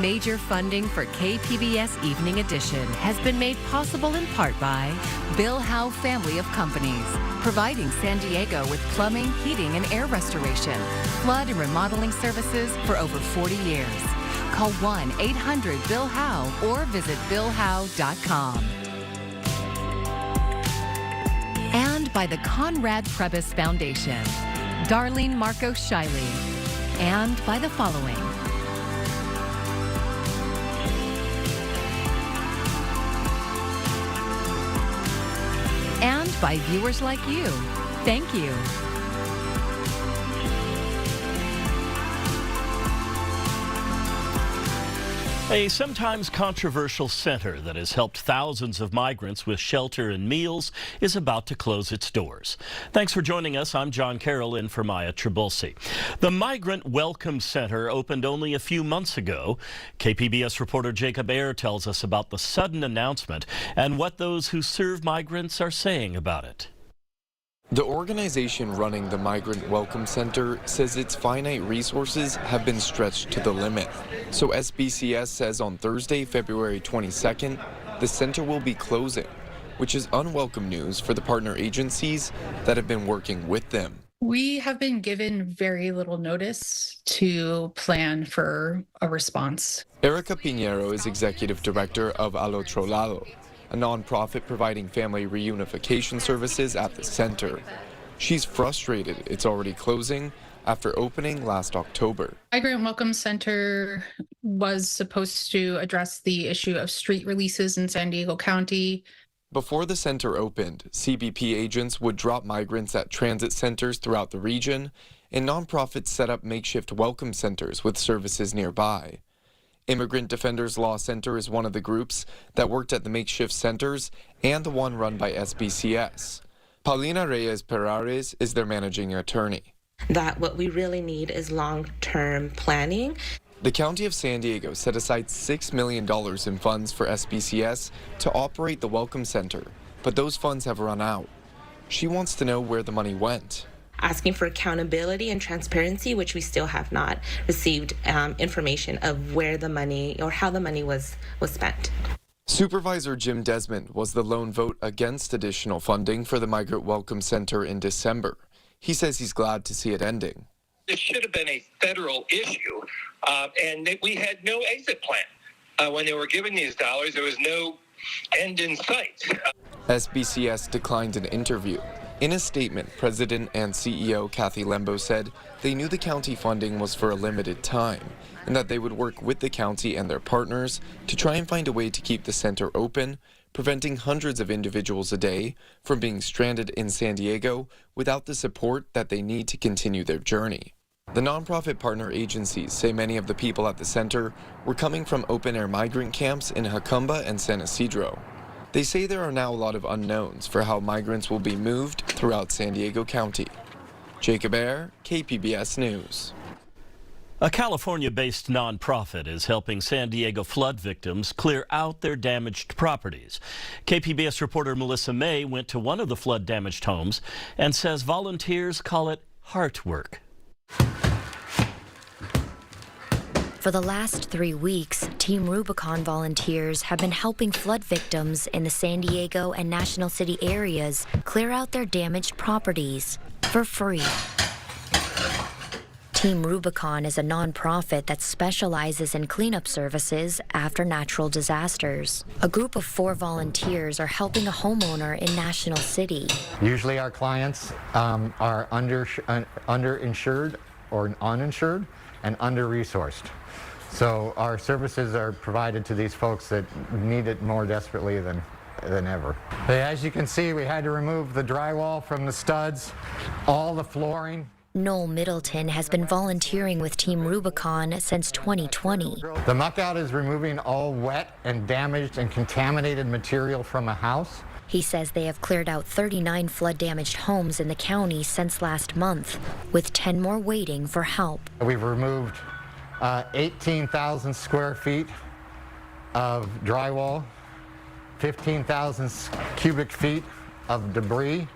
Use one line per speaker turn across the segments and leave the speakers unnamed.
Major funding for KPBS Evening Edition has been made possible in part by Bill Howe Family of Companies, providing San Diego with plumbing, heating, and air restoration, flood and remodeling services for over 40 years. Call 1-800-BILL-HOWE or visit billhowe.com. And by the Conrad Prebys Foundation, Darlene Marcos Shiley, and by the following. And by viewers like you. Thank you.
A sometimes controversial center that has helped thousands of migrants with shelter and meals is about to close its doors. Thanks for joining us. I'm John Carroll in for Maya Trabulsi. The Migrant Welcome Center opened only a few months ago. KPBS reporter Jacob Ayer tells us about the sudden announcement and what those who serve migrants are saying about it.
The organization running the Migrant Welcome Center says its finite resources have been stretched to the limit. So SBCS says on Thursday, February 22nd, the center will be closing, which is unwelcome news for the partner agencies that have been working with them.
We have been given very little notice to plan for a response.
Erica Pinheiro is executive director of Al Otro Lado, a nonprofit providing family reunification services at the center. She's frustrated it's already closing after opening last October.
Migrant Welcome Center was supposed to address the issue of street releases in San Diego County.
Before the center opened, CBP agents would drop migrants at transit centers throughout the region, and nonprofits set up makeshift welcome centers with services nearby. Immigrant Defenders Law Center is one of the groups that worked at the makeshift centers and the one run by SBCS. Paulina Reyes Perares is their managing attorney.
That what we really need is long-term planning.
The County of San Diego set aside $6 million in funds for SBCS to operate the Welcome Center, but those funds have run out. She wants to know where the money went.
Asking for accountability and transparency, which we still have not received information of where the money or how the money was spent.
Supervisor Jim Desmond was the lone vote against additional funding for the Migrant Welcome Center in December. He says he's glad to see it ending.
It should have been a federal issue, and we had no exit plan. When they were giving these dollars, there was no end in sight.
SBCS declined an interview. In a statement, President and CEO Kathy Lembo said they knew the county funding was for a limited time and that they would work with the county and their partners to try and find a way to keep the center open, preventing hundreds of individuals a day from being stranded in San Diego without the support that they need to continue their journey. The nonprofit partner agencies say many of the people at the center were coming from open-air migrant camps in Jacumba and San Isidro. They say there are now a lot of unknowns for how migrants will be moved throughout San Diego County. Jacob Ayer, KPBS News.
A California-based nonprofit is helping San Diego flood victims clear out their damaged properties. KPBS reporter Melissa May went to one of the flood-damaged homes and says volunteers call it heart work.
For the last 3 weeks, Team Rubicon volunteers have been helping flood victims in the San Diego and National City areas clear out their damaged properties for free. Team Rubicon is a nonprofit that specializes in cleanup services after natural disasters. A group of 4 volunteers are helping a homeowner in National City.
Usually our clients are underinsured or uninsured and under-resourced. So our services are provided to these folks that need it more desperately than ever. But as you can see, we had to remove the drywall from the studs, all the flooring.
Noel Middleton has been volunteering with Team Rubicon since 2020.
The muck out is removing all wet and damaged and contaminated material from a house.
He says they have cleared out 39 flood-damaged homes in the county since last month, with 10 more waiting for help.
We've removed 18,000 square feet of drywall, 15,000 cubic feet of debris,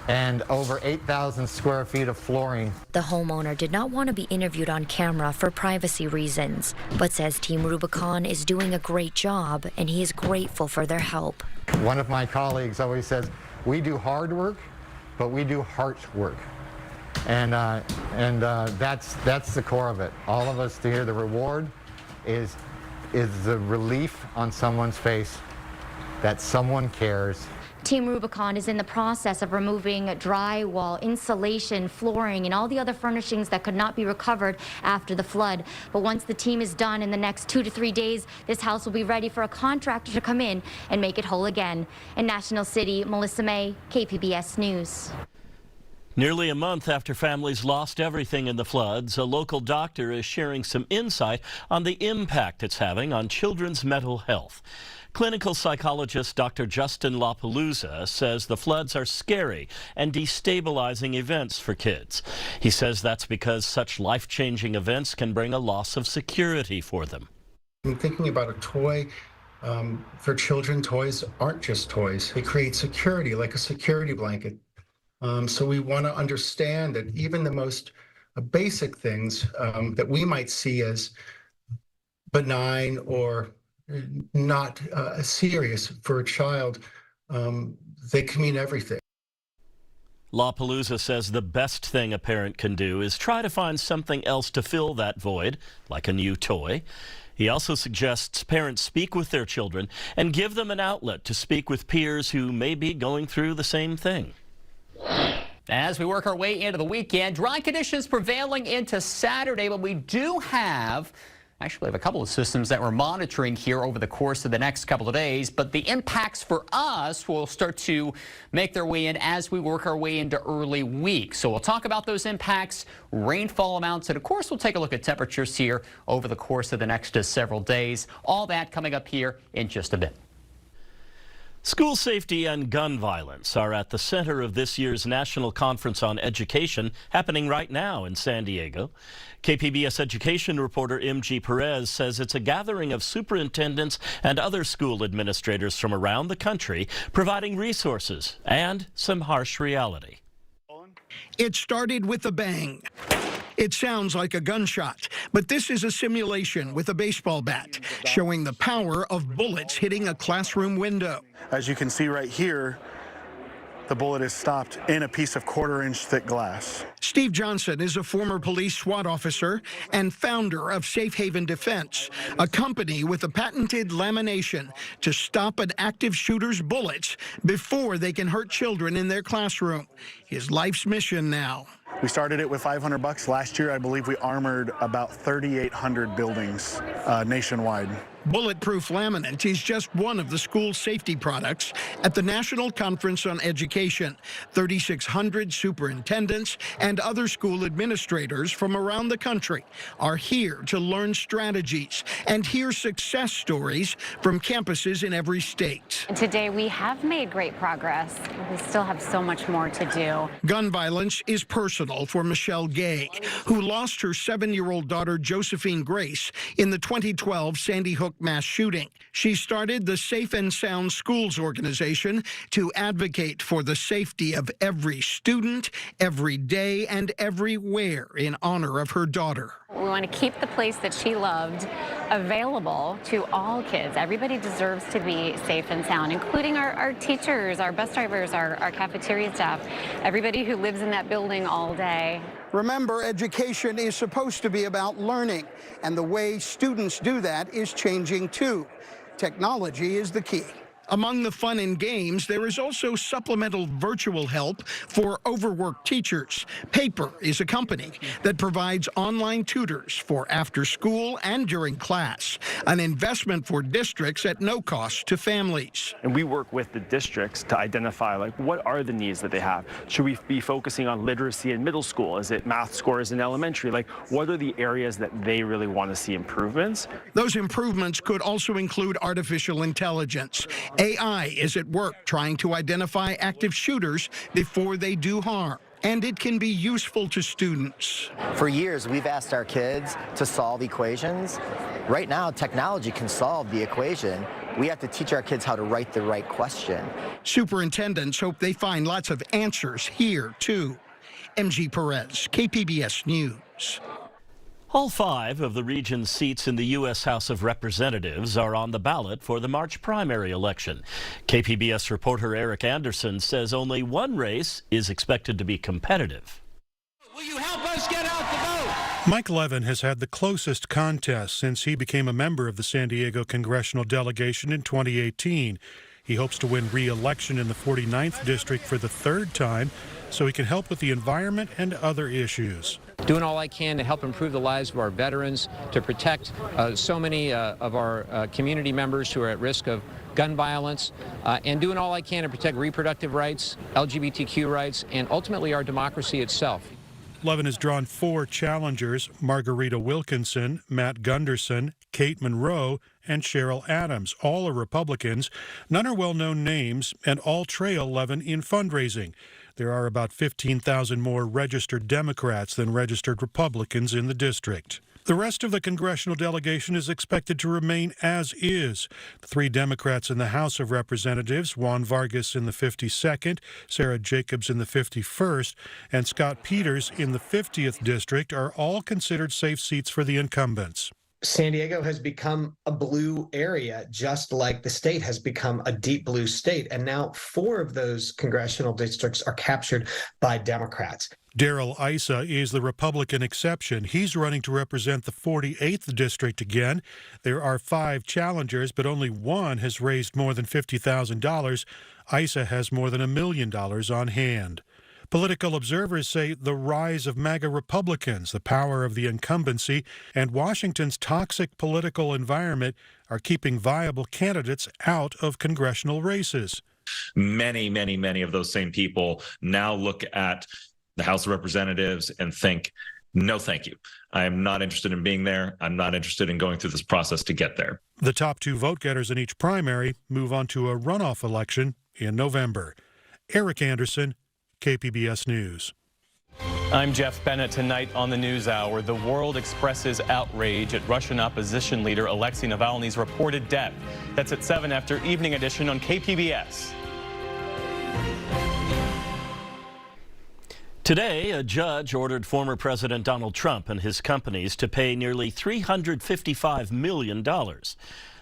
and over 8,000 square feet of flooring.
The homeowner did not want to be interviewed on camera for privacy reasons, but says Team Rubicon is doing a great job and he is grateful for their help.
One of my colleagues always says, we do hard work, but we do heart work. And that's the core of it. All of us here, the reward is the relief on someone's face that someone cares.
Team Rubicon is in the process of removing drywall, insulation, flooring, and all the other furnishings that could not be recovered after the flood. But once the team is done in the next 2 to 3 days, this house will be ready for a contractor to come in and make it whole again. In National City, Melissa May, KPBS News.
Nearly a month after families lost everything in the floods, a local doctor is sharing some insight on the impact it's having on children's mental health. Clinical psychologist Dr. Justin LaPalooza says the floods are scary and destabilizing events for kids. He says that's because such life-changing events can bring a loss of security for them.
I'm thinking about a toy. For children, toys aren't just toys. They create security, like a security blanket. So we want to understand that even the most basic things that we might see as benign or not serious for a child, they can mean everything.
LaPalooza says the best thing a parent can do is try to find something else to fill that void, like a new toy. He also suggests parents speak with their children and give them an outlet to speak with peers who may be going through the same thing.
As we work our way into the weekend, dry conditions prevailing into Saturday, but we do have actually a couple of systems that we're monitoring here over the course of the next couple of days, but the impacts for us will start to make their way in as we work our way into early week. So we'll talk about those impacts, rainfall amounts, and of course we'll take a look at temperatures here over the course of the next several days. All that coming up here in just a bit.
School safety and gun violence are at the center of this year's National Conference on Education, happening right now in San Diego. KPBS education reporter MG Perez says it's a gathering of superintendents and other school administrators from around the country, providing resources and some harsh reality.
It started with a bang. It sounds like a gunshot, but this is a simulation with a baseball bat, showing the power of bullets hitting a classroom window.
As you can see right here, the bullet is stopped in a piece of 1/4-inch thick glass.
Steve Johnson is a former police SWAT officer and founder of Safe Haven Defense, a company with a patented lamination to stop an active shooter's bullets before they can hurt children in their classroom. His life's mission now.
We started it with $500. Last year, I believe we armored about 3,800 buildings nationwide.
Bulletproof laminate is just one of the school safety products at the National Conference on Education. 3,600 superintendents and other school administrators from around the country are here to learn strategies and hear success stories from campuses in every state.
Today we have made great progress. We still have so much more to do.
Gun violence is personal for Michelle Gay, who lost her 7-year-old daughter Josephine Grace in the 2012 Sandy Hook mass shooting. She started the Safe and Sound Schools organization to advocate for the safety of every student, every day, and everywhere in honor of her daughter.
We want to keep the place that she loved available to all kids. Everybody deserves to be safe and sound, including our teachers, our bus drivers, our cafeteria staff, everybody who lives in that building all day.
Remember, education is supposed to be about learning, and the way students do that is changing too. Technology is the key. Among the fun and games, there is also supplemental virtual help for overworked teachers. Paper is a company that provides online tutors for after school and during class, an investment for districts at no cost to families.
And we work with the districts to identify, like, what are the needs that they have? Should we be focusing on literacy in middle school? Is it math scores in elementary? Like, what are the areas that they really want to see improvements?
Those improvements could also include artificial intelligence. AI is at work trying to identify active shooters before they do harm, and it can be useful to students.
For years, we've asked our kids to solve equations. Right now, technology can solve the equation, We have to teach our kids how to write the right question.
Superintendents hope they find lots of answers here, too. MG Perez, KPBS News.
All 5 of the region's seats in the U.S. House of Representatives are on the ballot for the March primary election. KPBS reporter Eric Anderson says only one race is expected to be competitive.
Will you help us get out the vote?
Mike Levin has had the closest contest since he became a member of the San Diego Congressional delegation in 2018. He hopes to win re-election in the 49th district for the 3rd time so he can help with the environment and other issues.
Doing all I can to help improve the lives of our veterans, to protect so many of our community members who are at risk of gun violence, and doing all I can to protect reproductive rights, LGBTQ rights, and ultimately our democracy itself.
Levin has drawn 4 challengers: Margarita Wilkinson, Matt Gunderson, Kate Monroe, and Cheryl Adams. All are Republicans. None are well-known names, and all trail Levin in fundraising. There are about 15,000 more registered Democrats than registered Republicans in the district. The rest of the congressional delegation is expected to remain as is. The 3 Democrats in the House of Representatives, Juan Vargas in the 52nd, Sarah Jacobs in the 51st, and Scott Peters in the 50th district, are all considered safe seats for the incumbents.
San Diego has become a blue area, just like the state has become a deep blue state. And now 4 of those congressional districts are captured by Democrats.
Darrell Issa is the Republican exception. He's running to represent the 48th district again. There are 5 challengers, but only one has raised more than $50,000. Issa has more than $1 million on hand. Political observers say the rise of MAGA Republicans, the power of the incumbency, and Washington's toxic political environment are keeping viable candidates out of congressional races.
Many of those same people now look at the House of Representatives and think, no, thank you. I am not interested in being there. I'm not interested in going through this process to get there.
The top 2 vote getters in each primary move on to a runoff election in November. Eric Anderson, KPBS News.
I'm Jeff Bennett. Tonight on the NewsHour, the world expresses outrage at Russian opposition leader Alexei Navalny's reported death. That's at 7 after Evening Edition on KPBS.
Today, a judge ordered former President Donald Trump and his companies to pay nearly $355 million.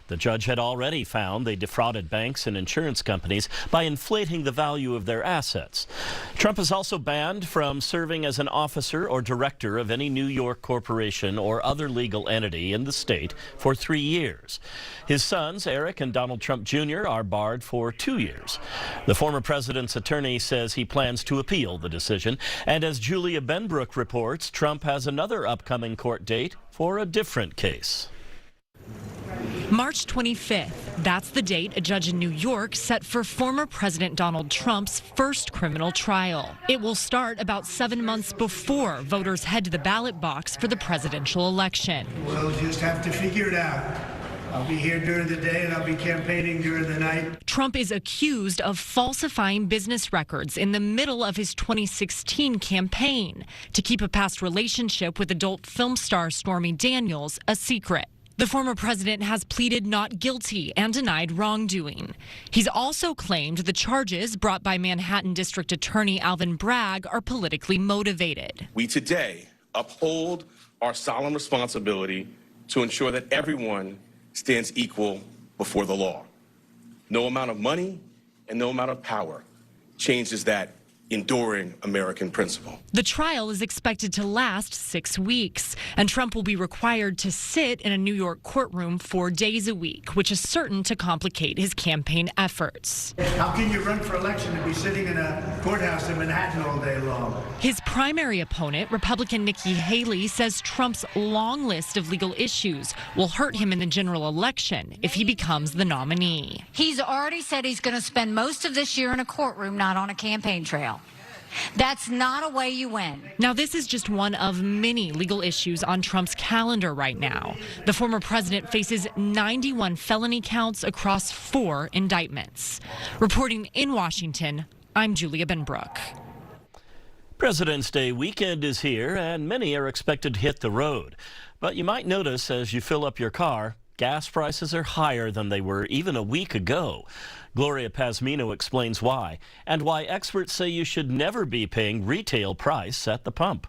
The judge had already found they defrauded banks and insurance companies by inflating the value of their assets. Trump is also banned from serving as an officer or director of any New York corporation or other legal entity in the state for 3 years. His sons, Eric and Donald Trump Jr., are barred for 2 years. The former president's attorney says he plans to appeal the decision. And as Julia Benbrook reports, Trump has another upcoming court date for a different case.
March 25th, that's the date a judge in New York set for former President Donald Trump's first criminal trial. It will start about 7 months before voters head to the ballot box for the presidential election.
We'll just have to figure it out. I'll be here during the day and I'll be campaigning during the night.
Trump is accused of falsifying business records in the middle of his 2016 campaign to keep a past relationship with adult film star Stormy Daniels a secret. The former president has pleaded not guilty and denied wrongdoing. He's also claimed the charges brought by Manhattan District Attorney Alvin Bragg are politically motivated.
We today uphold our solemn responsibility to ensure that everyone stands equal before the law. No amount of money and no amount of power changes that enduring American principle.
The trial is expected to last 6 weeks, and Trump will be required to sit in a New York courtroom 4 days a week, which is certain to complicate his campaign efforts.
How can you run for election and be sitting in a courthouse in Manhattan all day long?
His primary opponent, Republican Nikki Haley, says Trump's long list of legal issues will hurt him in the general election if he becomes the nominee.
He's already said he's going to spend most of this year in a courtroom, not on a campaign trail. That's not a way you win.
Now, this is just one of many legal issues on Trump's calendar right now. The former president faces 91 felony counts across 4 indictments. Reporting in Washington, I'm Julia Benbrook.
President's Day weekend is here, and many are expected to hit the road. But you might notice as you fill up your car, gas prices are higher than they were even a week ago. Gloria Pasmino explains why, and why experts say you should never be paying retail price at the pump.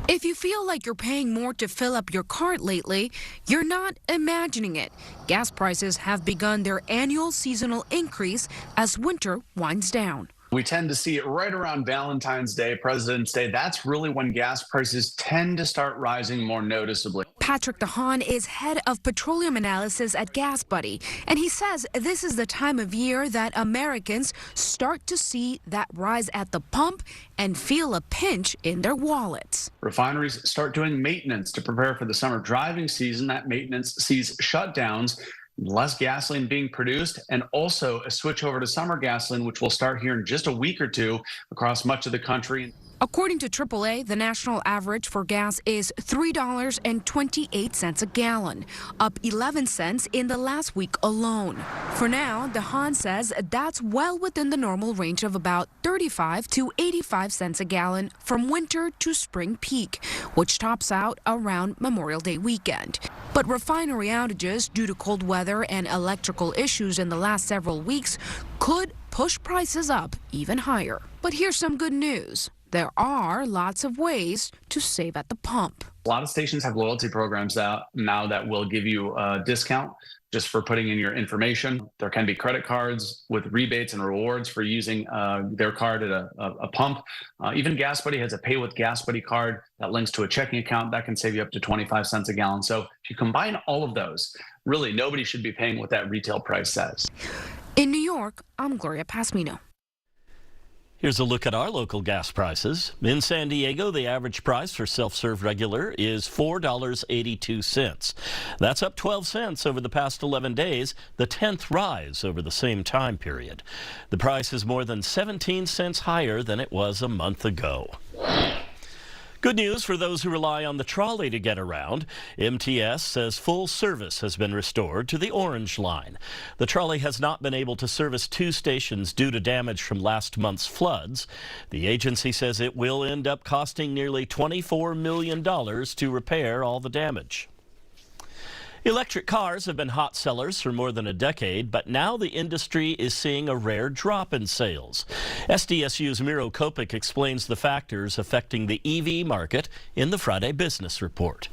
If you feel like you're paying more to fill up your cart lately, you're not imagining it. Gas prices have begun their annual seasonal increase as winter winds down.
We tend to see it right around Valentine's Day, President's Day. That's really when gas prices tend to start rising more noticeably.
Patrick DeHaan is head of petroleum analysis at Gas Buddy, and he says this is the time of year that Americans start to see that rise at the pump and feel a pinch in their wallets.
Refineries start doing maintenance to prepare for the summer driving season. That maintenance sees shutdowns, less gasoline being produced, and also a switch over to summer gasoline, which will start here in just a week or two across much of the country.
According to AAA, the national average for gas is $3.28 a gallon, up 11 cents in the last week alone. For now, DeHaan says that's well within the normal range of about 35 to 85 cents a gallon from winter to spring peak, which tops out around Memorial Day weekend. But refinery outages due to cold weather and electrical issues in the last several weeks could push prices up even higher. But here's some good news. There are lots of ways to save at the pump.
A lot of stations have loyalty programs out now that will give you a discount just for putting in your information. There can be credit cards with rebates and rewards for using their card at a pump. Even Gas Buddy has a Pay with Gas Buddy card that links to a checking account that can save you up to 25 cents a gallon. So if you combine all of those, really nobody should be paying what that retail price says.
In New York, I'm Gloria Pasmino.
Here's a look at our local gas prices. In San Diego, the average price for self-serve regular is $4.82. That's up 12 cents over the past 11 days, the 10th rise over the same time period. The price is more than 17 cents higher than it was a month ago. Good news for those who rely on the trolley to get around. MTS says full service has been restored to the Orange Line. The trolley has not been able to service 2 stations due to damage from last month's floods. The agency says it will end up costing nearly $24 million to repair all the damage. Electric cars have been hot sellers for more than a decade, but now the industry is seeing a rare drop in sales. SDSU's Miro Kopik explains the factors affecting the EV market in the Friday Business Report.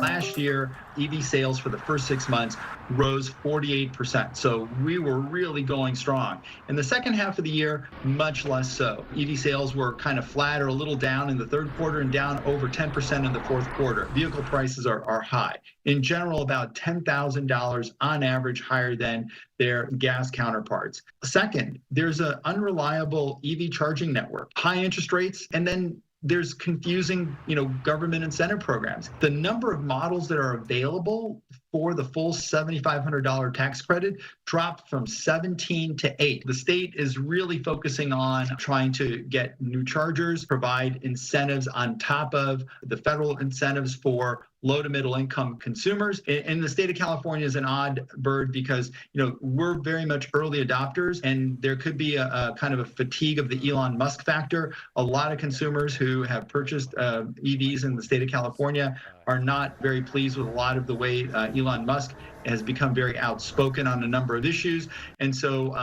Last year, EV sales for the first 6 months rose 48%. So we were really going strong. In the second half of the year, much less so. EV sales were kind of flat or a little down in the third quarter and down over 10% in the fourth quarter. Vehicle prices are high. In general, about $10,000 on average higher than their gas counterparts. Second, there's an unreliable EV charging network, high interest rates, and then there's confusing, government incentive programs. The number of models that are available for the full $7,500 tax credit dropped from 17 to 8. The state is really focusing on trying to get new chargers, provide incentives on top of the federal incentives for low to middle income consumers. And the state of California is an odd bird because, we're very much early adopters, and there could be a kind of a fatigue of the Elon Musk factor. A lot of consumers who have purchased EVs in the state of California are not very pleased with a lot of the way Elon Musk has become very outspoken on a number of issues. And so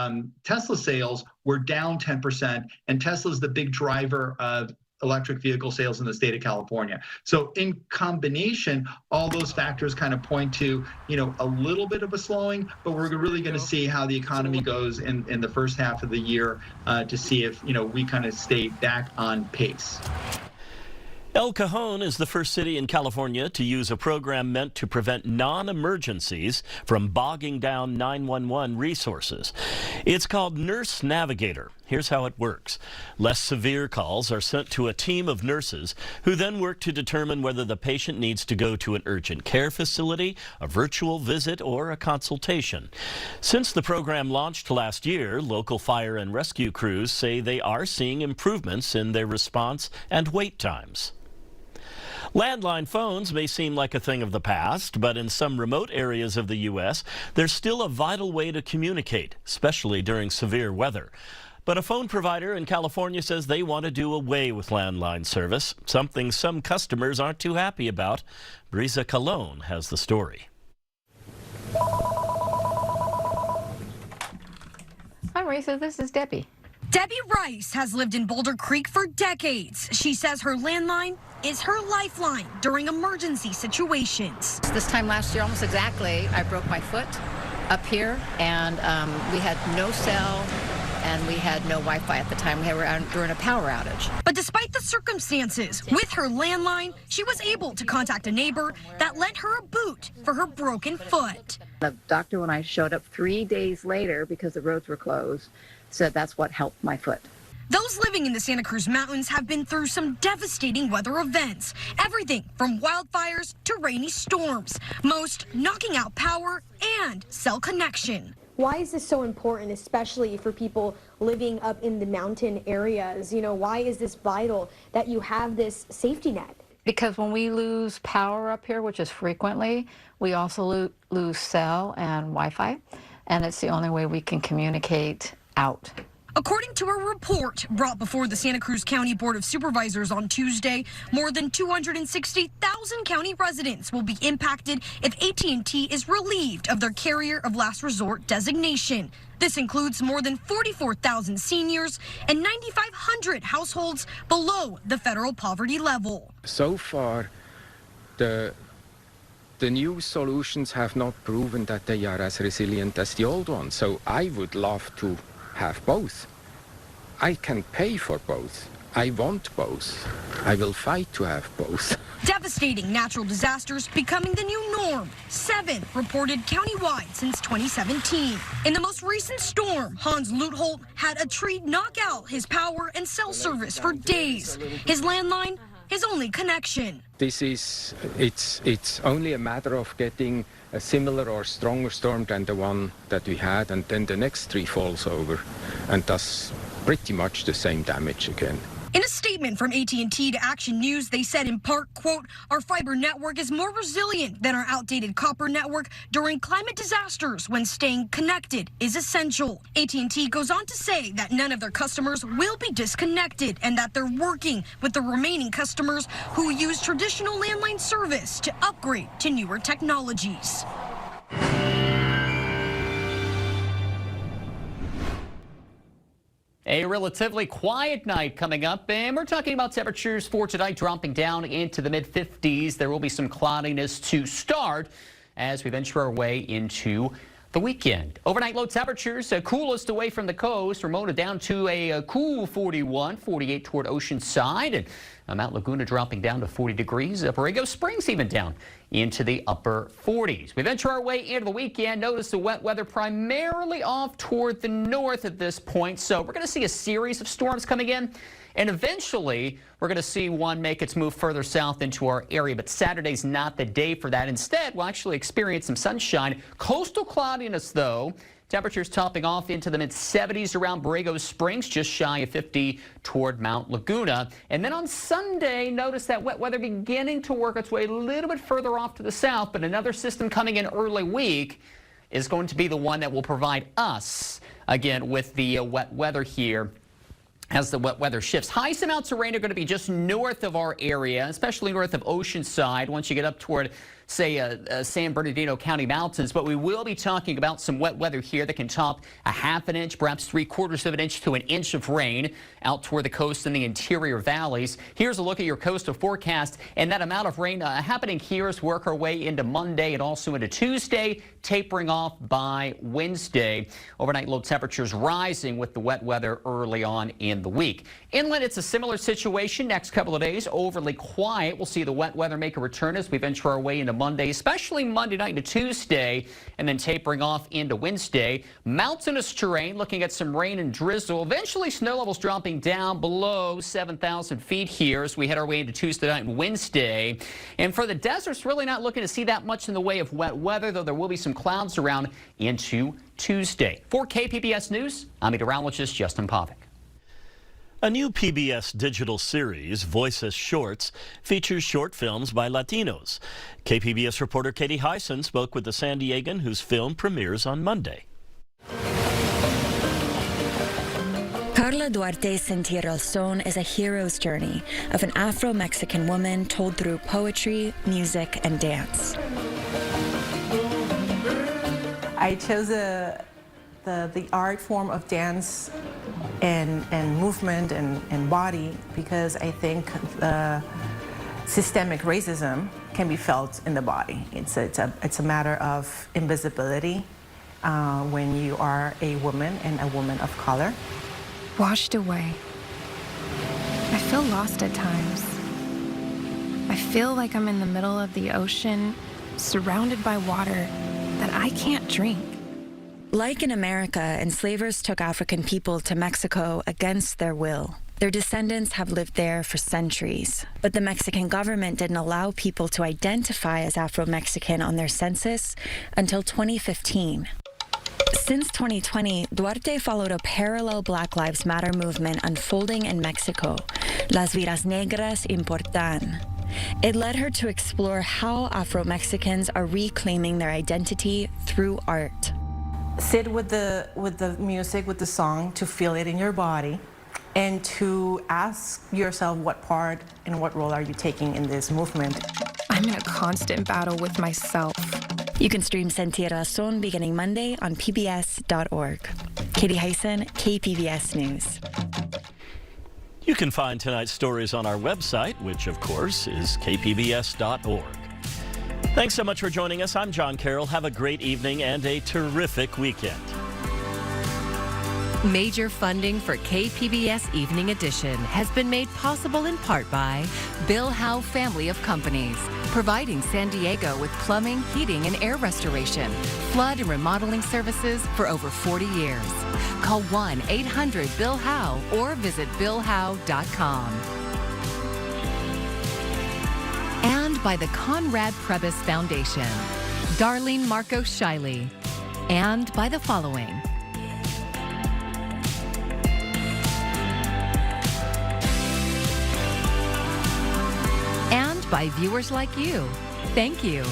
Tesla sales were down 10%, and Tesla is the big driver of electric vehicle sales in the state of California. So in combination, all those factors kind of point to, a little bit of a slowing, but we're really going to see how the economy goes in the first half of the year to see if, we kind of stay back on pace.
El Cajon is the first city in California to use a program meant to prevent non-emergencies from bogging down 911 resources. It's called Nurse Navigator. Here's how it works. Less severe calls are sent to a team of nurses who then work to determine whether the patient needs to go to an urgent care facility, a virtual visit, or a consultation. Since the program launched last year, local fire and rescue crews say they are seeing improvements in their response and wait times. Landline phones may seem like a thing of the past, but in some remote areas of the U.S., they're still a vital way to communicate, especially during severe weather. But a phone provider in California says they want to do away with landline service, something some customers aren't too happy about. Brisa Colon has the story.
Hi, Marisa. This is Debbie.
Debbie Rice has lived in Boulder Creek for decades. She says her landline is her lifeline during emergency situations.
This time last year, almost exactly, I broke my foot up here, and we had no cell, and we had no Wi-Fi at the time. We were during a power outage.
But despite the circumstances, with her landline, she was able to contact a neighbor that lent her a boot for her broken foot.
The doctor, when I showed up 3 days later because the roads were closed, said that's what helped my foot.
Those living in the Santa Cruz Mountains have been through some devastating weather events. Everything from wildfires to rainy storms, most knocking out power and cell connection.
Why is this so important, especially for people living up in the mountain areas? You know, why is this vital that you have this safety net?
Because when we lose power up here, which is frequently, we also lose cell and Wi-Fi, and it's the only way we can communicate out.
According to a report brought before the Santa Cruz County Board of Supervisors on Tuesday, more than 260,000 county residents will be impacted if AT&T is relieved of their carrier of last resort designation. This includes more than 44,000 seniors and 9,500 households below the federal poverty level.
So far, the new solutions have not proven that they are as resilient as the old ones. So I would love to have both. I can pay for both. I want both. I will fight to have both.
Devastating natural disasters becoming the new norm. 7 reported countywide since 2017. In the most recent storm, Hans Lutholt had a tree knock out his power and cell service for days. His landline, his only connection.
It's only a matter of getting a similar or stronger storm than the one that we had, and then the next tree falls over and does pretty much the same damage again.
In a statement from AT&T to Action News, they said in part, quote, "Our fiber network is more resilient than our outdated copper network during climate disasters when staying connected is essential." AT&T goes on to say that none of their customers will be disconnected and that they're working with the remaining customers who use traditional landline service to upgrade to newer technologies.
A relatively quiet night coming up, and we're talking about temperatures for tonight dropping down into the mid-50s. There will be some cloudiness to start as we venture our way into the weekend. Overnight low temperatures, coolest away from the coast. Ramona down to a cool 41, 48 toward Oceanside, and Mount Laguna dropping down to 40 degrees. Borrego Springs even down into the upper 40s. We venture our way into the weekend. Notice the wet weather primarily off toward the north at this point. So we're going to see a series of storms coming in. And eventually, we're going to see one make its move further south into our area. But Saturday's not the day for that. Instead, we'll actually experience some sunshine. Coastal cloudiness, though. Temperatures topping off into the mid-70s around Borrego Springs, just shy of 50 toward Mount Laguna. And then on Sunday, notice that wet weather beginning to work its way a little bit further off to the south. But another system coming in early week is going to be the one that will provide us, again, with the wet weather here. As the wet weather shifts, highest amounts of rain are going to be just north of our area, especially north of Oceanside once you get up toward, say, San Bernardino County mountains. But we will be talking about some wet weather here that can top a ½ an inch, perhaps 3/4 of an inch to an inch of rain out toward the coast and the interior valleys. Here's a look at your coastal forecast, and that amount of rain happening here as we work our way into Monday and also into Tuesday, tapering off by Wednesday. Overnight low temperatures rising with the wet weather early on in the week. Inland, it's a similar situation. Next couple of days, overly quiet. We'll see the wet weather make a return as we venture our way into Monday, especially Monday night into Tuesday, and then tapering off into Wednesday. Mountainous terrain, looking at some rain and drizzle. Eventually, snow levels dropping down below 7,000 feet here as we head our way into Tuesday night and Wednesday. And for the deserts, really not looking to see that much in the way of wet weather, though there will be some clouds around into Tuesday. For KPBS News, I'm meteorologist Justin Pavic.
A new PBS digital series, Voices Shorts, features short films by Latinos. KPBS reporter Katie Hyson spoke with the San Diegan whose film premieres on Monday.
Maria Duarte Sentir el Son is a hero's journey of an Afro-Mexican woman told through poetry, music, and dance.
I chose the art form of dance and movement and body because I think systemic racism can be felt in the body. It's a matter of invisibility when you are a woman and a woman of color.
Washed away. I feel lost at times. I feel like I'm in the middle of the ocean, surrounded by water that I can't drink.
Like in America, enslavers took African people to Mexico against their will. Their descendants have lived there for centuries, but the Mexican government didn't allow people to identify as Afro-Mexican on their census until 2015. Since 2020, Duarte followed a parallel Black Lives Matter movement unfolding in Mexico, Las Vidas Negras Importan. It led her to explore how Afro-Mexicans are reclaiming their identity through art.
Sit with the music, with the song, to feel it in your body, and to ask yourself what part and what role are you taking in this movement.
I'm in a constant battle with myself.
You can stream Sentir el Son beginning Monday on pbs.org. Katie Hyson, KPBS News.
You can find tonight's stories on our website, which of course is kpbs.org. Thanks so much for joining us. I'm John Carroll. Have a great evening and a terrific weekend.
Major funding for KPBS Evening Edition has been made possible in part by Bill Howe Family of Companies, providing San Diego with plumbing, heating, and air restoration, flood and remodeling services for over 40 years. Call 1-800-BILL-HOWE or visit billhowe.com. And by the Conrad Prebys Foundation, Darlene Marcos Shiley, and by the following. And by viewers like you. Thank you.